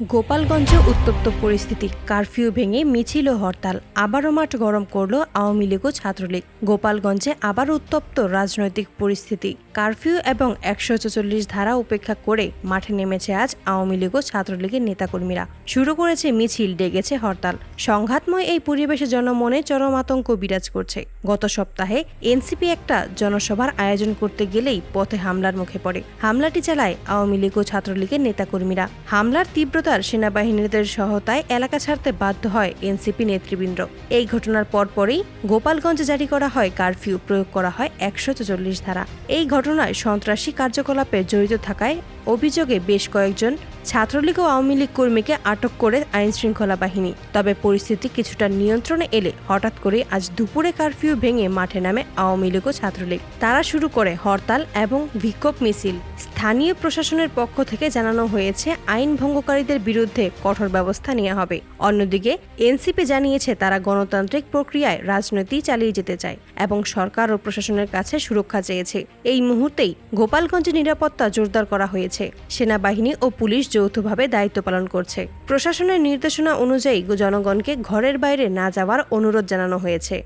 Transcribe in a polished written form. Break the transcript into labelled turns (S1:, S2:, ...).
S1: গোপালগঞ্জে উত্তপ্ত পরিস্থিতি, কারফিউ ভেঙে মিছিল ও হরতাল, আবারও মাঠ গরম করল আওয়ামী লীগ ও ছাত্রলীগ। গোপালগঞ্জে আবার উত্তপ্ত রাজনৈতিক পরিস্থিতি, কারফিউ এবং ১৪৪ ধারা উপেক্ষা করে মাঠে নেমেছে আজ আওয়ামী লীগ ও ছাত্রলীগের নেতাকর্মীরা। শুরু করেছে মিছিল, ডেকেছে হরতাল। সংঘাতময় এই পরিবেশে জনমনে চরম আতঙ্ক বিরাজ করছে। গত সপ্তাহে এনসিপি একটা জনসভার আয়োজন করতে গেলেই পথে হামলার মুখে পড়ে। হামলাটি চালায় আওয়ামী লীগ ও ছাত্রলীগের নেতাকর্মীরা। হামলার তীব্রতার সেনাবাহিনীদের সহায়তায় এলাকা ছাড়তে বাধ্য হয় এনসিপি নেতৃবৃন্দ। এই ঘটনার পরপরই গোপালগঞ্জে জারি করা হয় কারফিউ, প্রয়োগ করা হয় ১৪৪ ধারা। এই ঘটনায় সন্ত্রাসী কার্যকলাপে জড়িত থাকায় অভিযোগে বেশ কয়েকজন ছাত্রলীগ ও আওয়ামী লীগ কর্মীকে আটক করে আইনশৃঙ্খলা বাহিনী। তবে পরিস্থিতি কিছুটা নিয়ন্ত্রণে এলে হঠাৎ করে আজ দুপুরে কারফিউ ভেঙে মাঠে নামে আওয়ামী লীগ ও ছাত্রলীগ। তারা শুরু করে হরতাল এবং বিক্ষোভ মিছিল। স্থানীয় প্রশাসনের পক্ষ থেকে জানানো হয়েছে আইন ভঙ্গকারীদের বিরুদ্ধে কঠোর ব্যবস্থা নেওয়া হবে। অন্যদিকে এনসিপি জানিয়েছে তারা গণতান্ত্রিক প্রক্রিয়ায় রাজনীতি চালিয়ে যেতে চায় এবং সরকার ও প্রশাসনের কাছে সুরক্ষা চেয়েছে। এই মুহূর্তেই গোপালগঞ্জে নিরাপত্তা জোরদার করা হয়েছে। সেনাবাহিনী ও পুলিশ যৌথভাবে দায়িত্ব পালন করছে। প্রশাসনের নির্দেশনা অনুযায়ী জনগণকে ঘরের বাইরে না যাওয়ার অনুরোধ জানানো হয়েছে।